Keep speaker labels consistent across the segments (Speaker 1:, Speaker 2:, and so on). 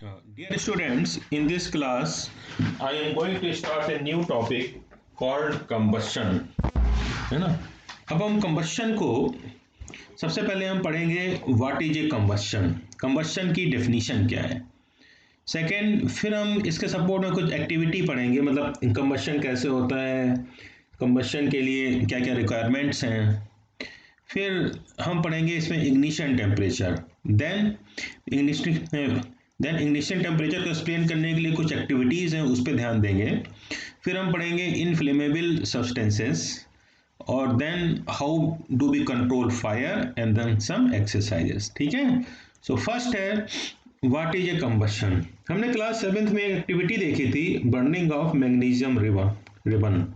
Speaker 1: Dear students, in this class, I am going to start a new topic called combustion. है ना? अब हम combustion को सबसे पहले हम पढ़ेंगे what is a combustion. combustion की definition क्या है. सेकेंड, फिर हम इसके सपोर्ट में कुछ एक्टिविटी पढ़ेंगे, मतलब combustion कैसे होता है, combustion के लिए क्या क्या रिक्वायरमेंट्स हैं. फिर हम पढ़ेंगे इसमें इग्निशन टेम्परेचर. इग्निशन टेम्परेचर को एक्सप्लेन करने के लिए कुछ एक्टिविटीज़ हैं, उस पर ध्यान देंगे. फिर हम पढ़ेंगे इनफ्लेमेबल सब्सटेंसेस, और then how do we control fire, and then some exercises. ठीक है. सो फर्स्ट है व्हाट इज ए कंबशन. हमने क्लास 7th में एक एक्टिविटी देखी थी, बर्निंग ऑफ मैग्नीशियम रिबन.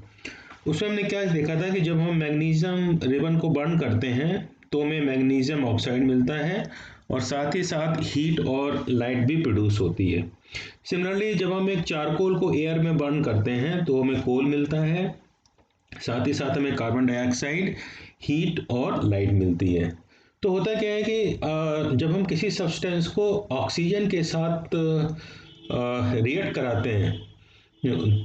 Speaker 1: उसमें हमने क्या देखा था कि जब हम मैग्नीशियम रिबन को बर्न करते हैं तो हमें मैग्नीशियम ऑक्साइड मिलता है, और साथ ही साथ हीट और लाइट भी प्रोड्यूस होती है. सिमिलरली जब हम एक चारकोल को एयर में बर्न करते हैं तो हमें कोल मिलता है, साथ ही साथ हमें कार्बन डाइऑक्साइड, हीट और लाइट मिलती है. तो होता क्या है कि जब हम किसी सब्सटेंस को ऑक्सीजन के साथ रिएक्ट कराते हैं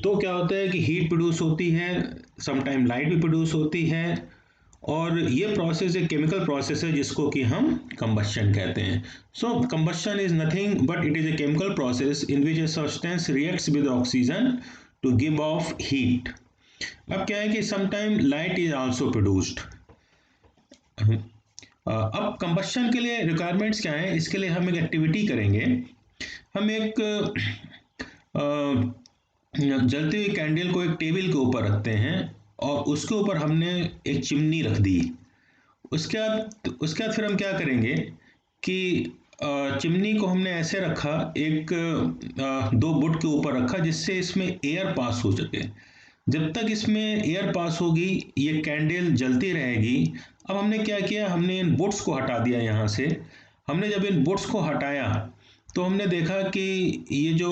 Speaker 1: तो क्या होता है कि हीट प्रोड्यूस होती है, समटाइम लाइट भी प्रोड्यूस होती है, और ये प्रोसेस एक केमिकल प्रोसेस है जिसको कि हम कंबशन कहते हैं. So combustion is nothing but it is a chemical process in which a substance reacts with oxygen to give off heat. अब क्या है कि sometime light is also produced. अब कंबशन के लिए रिक्वायरमेंट्स क्या है, इसके लिए हम एक एक्टिविटी करेंगे. हम एक जलती हुई कैंडल को एक टेबल के ऊपर रखते हैं और उसके ऊपर हमने एक चिमनी रख दी. उसके बाद फिर हम क्या करेंगे कि चिमनी को हमने ऐसे रखा, एक दो बुट के ऊपर रखा जिससे इसमें एयर पास हो सके. जब तक इसमें एयर पास होगी ये कैंडल जलती रहेगी. अब हमने क्या किया, हमने इन बुट्स को हटा दिया यहाँ से. हमने जब इन बुट्स को हटाया तो हमने देखा कि ये जो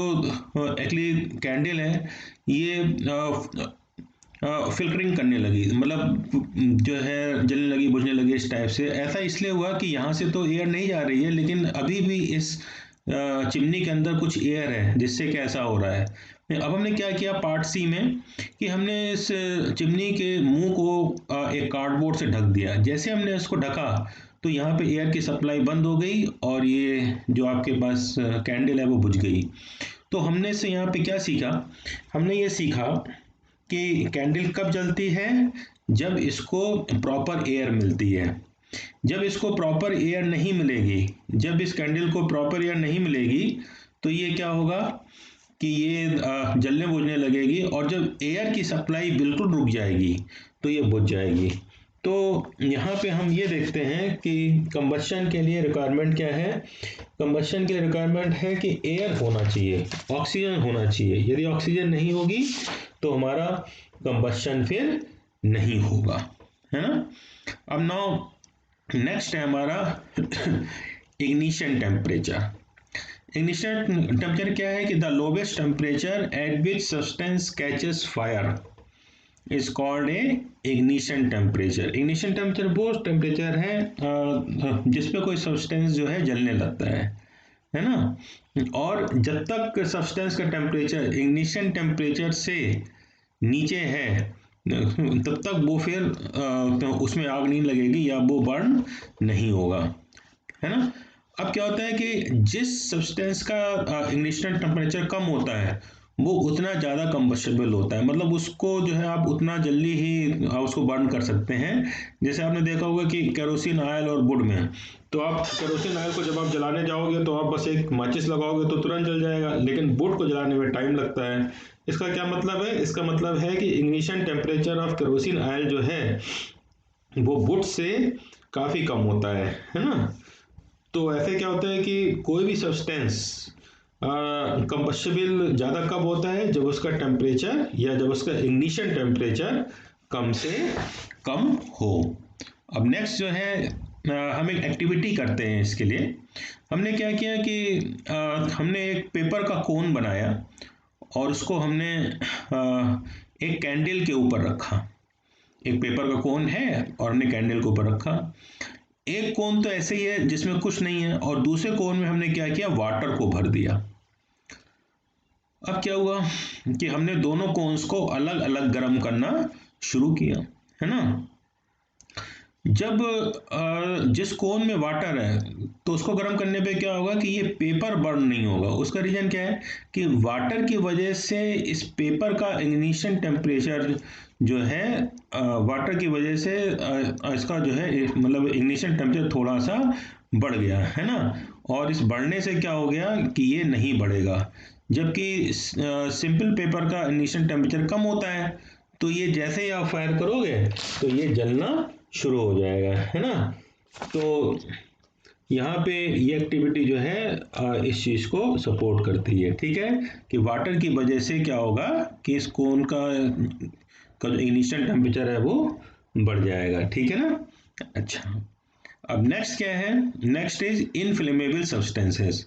Speaker 1: एक्चुअली कैंडल है ये फिल्टरिंग करने लगी, मतलब जो है जलने लगी, बुझने लगी इस टाइप से. ऐसा इसलिए हुआ कि यहाँ से तो एयर नहीं जा रही है, लेकिन अभी भी इस चिमनी के अंदर कुछ एयर है जिससे कि ऐसा हो रहा है. अब हमने क्या किया पार्ट सी में कि हमने इस चिमनी के मुंह को एक कार्डबोर्ड से ढक दिया. जैसे हमने इसको ढका तो यहाँ पे एयर की सप्लाई बंद हो गई और ये जो आपके पास कैंडल है वो बुझ गई. तो हमने से यहाँ पे क्या सीखा, हमने ये सीखा कि कैंडल कब जलती है, जब इसको प्रॉपर एयर मिलती है. जब इसको प्रॉपर एयर नहीं मिलेगी, जब इस कैंडल को प्रॉपर एयर नहीं मिलेगी तो ये क्या होगा कि ये जलने बुझने लगेगी, और जब एयर की सप्लाई बिल्कुल रुक जाएगी तो ये बुझ जाएगी. तो यहाँ पे हम ये देखते हैं कि कंबशन के लिए रिक्वायरमेंट क्या है. कंबशन के लिए रिक्वायरमेंट है कि एयर होना चाहिए, ऑक्सीजन होना चाहिए. यदि ऑक्सीजन नहीं होगी तो हमारा कंबशन फिर नहीं होगा, है ना. अब नाउ नेक्स्ट है हमारा इग्निशन टेम्परेचर. इग्निशन टेम्परेचर क्या है कि the lowest temperature at which substance catches fire is called a ignition temperature. Ignition temperature वो टेम्परेचर है जिसमें कोई सब्सटेंस जो है जलने लगता है ना. और जब तक सब्सटेंस का टेम्परेचर इग्निशन टेम्परेचर से नीचे है तब तक वो फिर तो उसमें आग नहीं लगेगी या वो बर्न नहीं होगा, है ना. अब क्या होता है कि जिस सब्सटेंस का इग्निशन टेम्परेचर कम होता है वो उतना ज़्यादा कंबस्टेबल होता है, मतलब उसको जो है आप उतना जल्दी ही उसको बर्न कर सकते हैं. जैसे आपने देखा होगा कि केरोसिन ऑयल और वुड में, तो आप केरोसिन ऑयल को जब आप जलाने जाओगे तो आप बस एक माचिस लगाओगे तो तुरंत जल जाएगा, लेकिन वुड को जलाने में टाइम लगता है. इसका क्या मतलब है, इसका मतलब है कि ignition temperature of kerosene oil जो है वो वुड से काफ़ी कम होता है ना. तो ऐसे क्या होता है कि कोई भी सब्सटेंस कंबस्टिबल ज़्यादा कब होता है, जब उसका टेम्परेचर या जब उसका इग्निशन टेम्परेचर कम से कम हो. अब नेक्स्ट जो है हम एक एक्टिविटी करते हैं. इसके लिए हमने क्या किया कि हमने एक पेपर का कोन बनाया और उसको हमने एक कैंडल के ऊपर रखा. एक पेपर का कोन है और हमने कैंडल के ऊपर रखा. एक कोन तो ऐसे ही है जिसमें कुछ नहीं है, और दूसरे कोन में हमने क्या किया, वाटर को भर दिया. अब क्या हुआ कि हमने दोनों कोन्स को अलग अलग गर्म करना शुरू किया, है ना। जब जिस कोन में वाटर है तो उसको गर्म करने पे क्या होगा कि ये पेपर बर्न नहीं होगा। उसका रीजन क्या है कि वाटर की वजह से इस पेपर का इग्निशन टेम्परेचर जो है, वाटर की वजह से इसका जो है मतलब इग्निशन टेम्परेचर थोड़ा सा बढ़ गया, है ना। और इस बढ़ने से क्या हो गया कि ये नहीं बढ़ेगा, जबकि सिंपल पेपर का इग्निशन टेम्परेचर कम होता है, तो ये जैसे ही आप फायर करोगे तो ये जलना शुरू हो जाएगा, है ना। तो यहाँ पे ये एक्टिविटी जो है इस चीज को सपोर्ट करती है, ठीक है, कि वाटर की वजह से क्या होगा कि इस कोन का जो इनिशियल टेम्परेचर है वो बढ़ जाएगा, ठीक है ना। अच्छा, अब नेक्स्ट क्या है, नेक्स्ट इज इनफ्लेमेबल सब्सटेंसेस।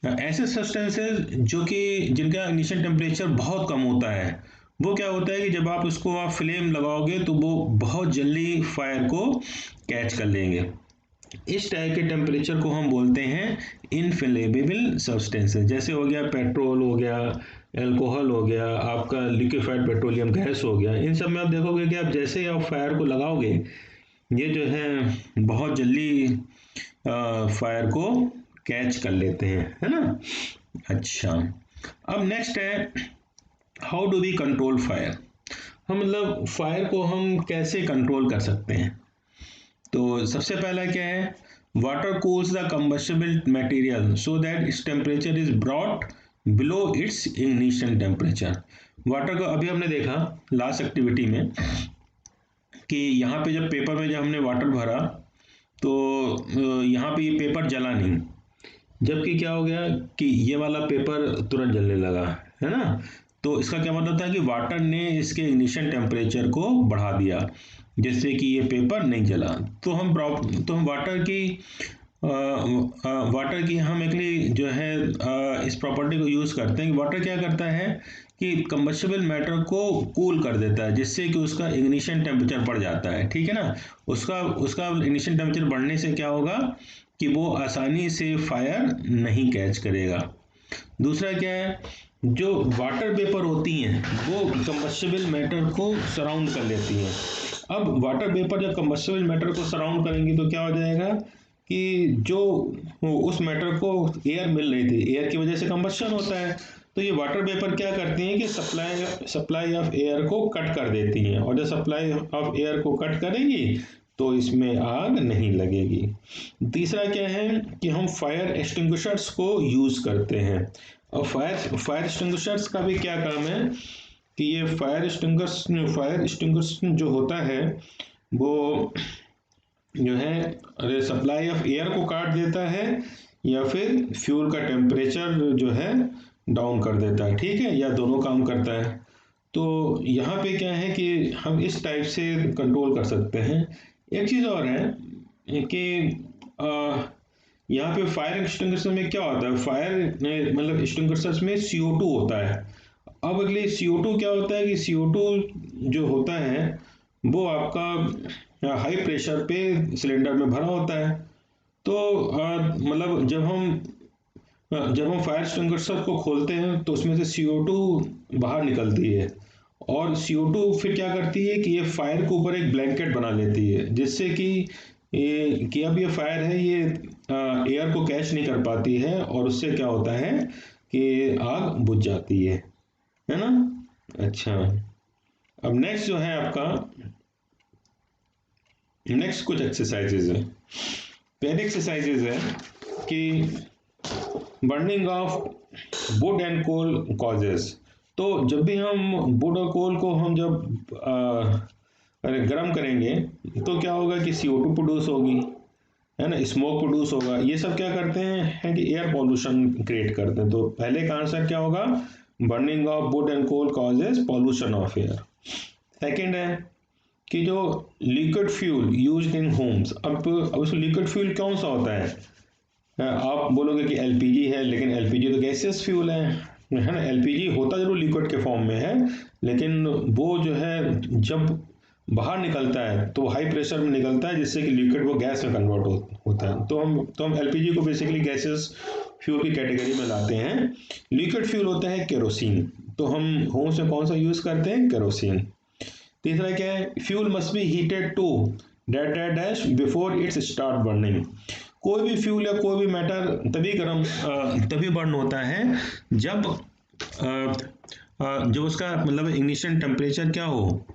Speaker 1: ऐसे सब्सटेंसेस जो कि जिनका इनिशियल टेम्परेचर बहुत कम होता है, वो क्या होता है कि जब आप उसको आप फ्लेम लगाओगे तो वो बहुत जल्दी फायर को कैच कर लेंगे। इस टाइप के टेम्परेचर को हम बोलते हैं इनफ्लेमेबल सब्सटेंसेस। जैसे हो गया पेट्रोल, हो गया अल्कोहल, हो गया आपका लिक्विफाइड पेट्रोलियम गैस हो गया। इन सब में आप देखोगे कि आप जैसे ही आप फायर को लगाओगे ये जो है बहुत जल्दी फायर को कैच कर लेते हैं, है ना। अच्छा, अब नेक्स्ट है how do we control fire. हम मतलब फायर को हम कैसे कंट्रोल कर सकते हैं। तो सबसे पहला क्या है, water cools the combustible material so that its temperature is brought below it's ignition temperature. Water को अभी हमने देखा लास्ट एक्टिविटी में कि यहाँ पे जब पेपर में जब हमने वाटर भरा तो यहाँ पे ये पेपर जला नहीं, जबकि क्या हो गया कि ये वाला पेपर तुरंत जलने लगा, है ना। तो इसका क्या मतलब था कि वाटर ने इसके इग्निशन टेम्परेचर को बढ़ा दिया जिससे कि ये पेपर नहीं जला। तो हम वाटर की हम एक्चुअली जो है इस प्रॉपर्टी को यूज़ करते हैं कि वाटर क्या करता है कि कंबस्टिबल मैटर को कूल कर देता है जिससे कि उसका इग्निशन टेम्परेचर बढ़ जाता है, ठीक है ना। उसका उसका इग्निशन टेम्परेचर बढ़ने से क्या होगा कि वो आसानी से फायर नहीं कैच करेगा। दूसरा क्या है, जो वाटर वेपर होती हैं वो कंबस्टिबल मैटर को सराउंड कर लेती हैं। अब वाटर वेपर जब कंबस्टिबल मैटर को सराउंड करेंगी तो क्या हो जाएगा कि जो उस मैटर को एयर मिल रही थी, एयर की वजह से कंबस्शन होता है, तो ये वाटर वेपर क्या करती हैं कि सप्लाई ऑफ एयर को कट कर देती हैं, और जब सप्लाई ऑफ एयर को कट करेंगी तो इसमें आग नहीं लगेगी। तीसरा क्या है कि हम फायर एक्सटिंग्विशर्स को यूज करते हैं। और फायर एक्सटिंग्विशर्स का भी क्या काम है कि ये फायर एक्सटिंग्विशर्स जो होता है वो जो है अरे सप्लाई ऑफ एयर को काट देता है या फिर फ्यूल का टेम्परेचर जो है डाउन कर देता है, ठीक है, या दोनों काम करता है। तो यहाँ पे क्या है कि हम इस टाइप से कंट्रोल कर सकते हैं। एक चीज़ और है कि यहाँ पे फायर एक्सटिंग्विशर में क्या होता है, फायर मतलब एक्सटिंग्विशर्स में CO2 होता है। अब अगले CO2 क्या होता है कि CO2 जो होता है वो आपका हाई प्रेशर पे सिलेंडर में भरा होता है। तो मतलब जब हम फायर एक्सटिंग्विशर को खोलते हैं तो उसमें से CO2 बाहर निकलती है, और CO2 फिर क्या करती है कि ये फायर के ऊपर एक ब्लैंकेट बना लेती है जिससे कि अब ये फायर है ये एयर को कैच नहीं कर पाती है, और उससे क्या होता है कि आग बुझ जाती है ना। अच्छा, अब नेक्स्ट जो है आपका नेक्स्ट कुछ एक्सरसाइजेज है। पहले एक्सरसाइजेज है कि burning of wood and coal causes. तो जब भी हम वुड और कोल को हम जब गर्म करेंगे तो क्या होगा कि CO2 प्रोड्यूस होगी, है ना, स्मोक प्रोड्यूस होगा। ये सब क्या करते हैं कि एयर पॉल्यूशन क्रिएट करते हैं। तो पहले का आंसर क्या होगा, burning of wood and coal causes pollution of air. Second है कि जो liquid fuel used in homes, अब उसमें लिक्विड फ्यूल कौन सा होता है, आप बोलोगे कि LPG है, लेकिन LPG तो गैसियस फ्यूल है ना। LPG होता जरूर लिक्विड के फॉर्म में है, लेकिन वो जो है जब बाहर निकलता है तो हाई प्रेशर में निकलता है जिससे कि लिक्विड वो गैस में कन्वर्ट होता है। तो हम LPG को बेसिकली गैसियस फ्यूल की कैटेगरी में लाते हैं। लिक्विड फ्यूल होता है केरोसिन, तो हम होम्स में कौन सा यूज़ करते हैं, केरोसिन। तीसरा क्या है, fuel must be heated to dash dash dash before its start burning. कोई भी फ्यूल या कोई भी मैटर तभी बर्न होता है जब जब उसका मतलब इग्निशन टेम्परेचर क्या हो,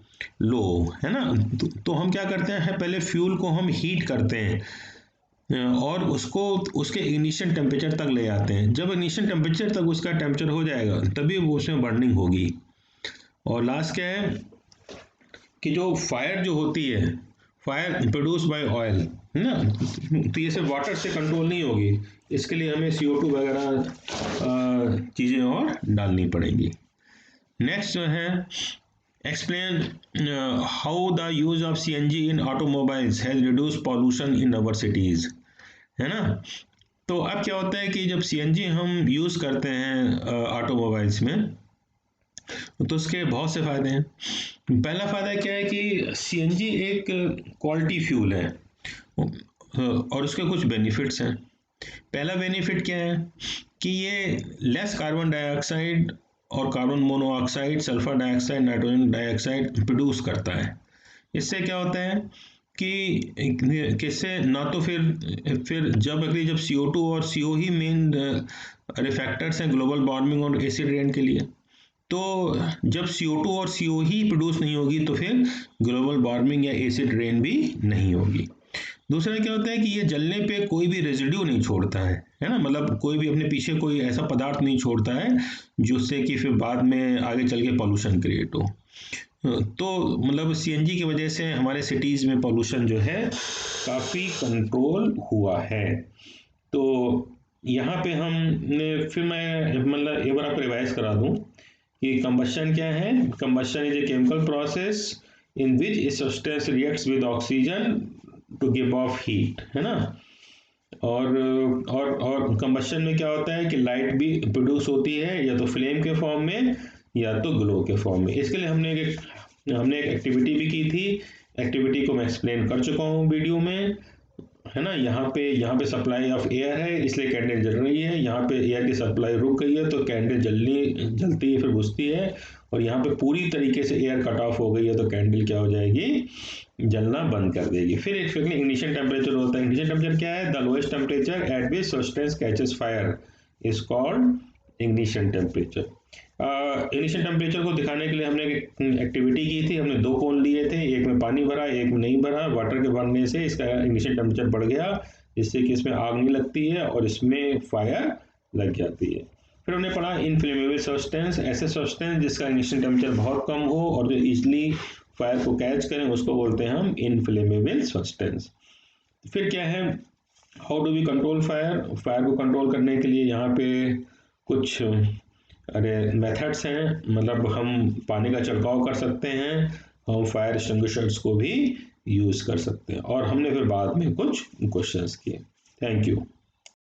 Speaker 1: लो, है ना। तो हम क्या करते हैं, पहले फ्यूल को हम हीट करते हैं और उसको उसके इग्निशन टेम्परेचर तक ले आते हैं। जब इग्निशन टेम्परेचर तक उसका टेम्परेचर हो जाएगा तभी वो उसमें बर्निंग होगी। और लास्ट क्या है कि जो फायर जो होती है, फायर प्रोड्यूस बाय ऑयल, है ना, तो ये सिर्फ वाटर से कंट्रोल नहीं होगी, इसके लिए हमें CO2 वगैरह चीज़ें और डालनी पड़ेंगी। नेक्स्ट जो है, explain how the use of CNG in automobiles has reduce pollution in our cities, है ना। तो अब क्या होता है कि जब CNG हम यूज़ करते हैं ऑटोमोबाइल्स में, तो उसके बहुत से फ़ायदे हैं। पहला फ़ायदा क्या है कि CNG एक क्वालिटी फ्यूल है और उसके कुछ बेनिफिट्स हैं। पहला बेनिफिट क्या है कि ये लेस कार्बन डाइऑक्साइड और carbon monoxide, sulphur dioxide, nitrogen dioxide produce करता है। इससे क्या होता है कि किससे ना, तो फिर जब CO2 और CO ही मेन फैक्टर्स हैं ग्लोबल वार्मिंग और एसिड रेन के लिए, तो जब CO2 और CO ही प्रोड्यूस नहीं होगी तो फिर ग्लोबल वार्मिंग या एसिड रेन भी नहीं होगी। दूसरा क्या होता है कि ये जलने पे कोई भी रेजिड्यू नहीं छोड़ता है ना, मतलब कोई भी अपने पीछे कोई ऐसा पदार्थ नहीं छोड़ता है जिससे कि फिर बाद में आगे चल के पॉल्यूशन क्रिएट हो। तो मतलब CNG की वजह से हमारे सिटीज़ में पॉल्यूशन जो है काफ़ी कंट्रोल हुआ है। तो यहाँ पे हमने फिर मैं मतलब एक बार आपको रिवाइज करा दूँ कि कंबशन क्या है। Combustion is a chemical process in which a substance reacts with oxygen to give off heat, है ना। और कंबशन में क्या होता है कि लाइट भी प्रोड्यूस होती है, या तो फ्लेम के फॉर्म में या तो ग्लो के फॉर्म में। इसके लिए हमने एक एक्टिविटी भी की थी। एक्टिविटी को मैं एक्सप्लेन कर चुका हूँ वीडियो में, है ना। यहाँ पे सप्लाई ऑफ एयर है इसलिए कैंडल जल रही है, यहाँ पे एयर की सप्लाई रुक गई है तो कैंडल जलती है फिर बुझती है, और यहाँ पे पूरी तरीके से एयर कट ऑफ हो गई है तो कैंडल क्या हो जाएगी, जलना बंद कर देगी। फिर इग्निशन टेम्परेचर होता है। इग्निशन टेम्परेचर क्या है, the lowest temperature at which substance catches fire is called ignition temperature. Ignition temperature को दिखाने के लिए हमने एक एक्टिविटी की थी। हमने 2 कोन लिए थे, एक में पानी भरा एक में नहीं भरा। वाटर के भरने से इसका इग्निशन टेम्परेचर बढ़ गया, जिससे कि इसमें आग नहीं लगती है और इसमें फायर लग जाती है। फिर हमने पढ़ा इनफ्लेमेबल सब्सटेंस, ऐसे सब्सटेंस जिसका इग्निशन टेम्परेचर बहुत कम हो और जो इजिली फायर को कैच करें उसको बोलते हैं हम इनफ्लेमेबल सब्सटेंस। फिर क्या है, how do we control fire. Fire को कंट्रोल करने के लिए यहाँ पे कुछ मेथड्स हैं, मतलब हम पानी का छिड़काव कर सकते हैं, हम फायर एक्सटिंग्विशर्स को भी यूज़ कर सकते हैं, और हमने फिर बाद में कुछ क्वेश्चंस किए। Thank you.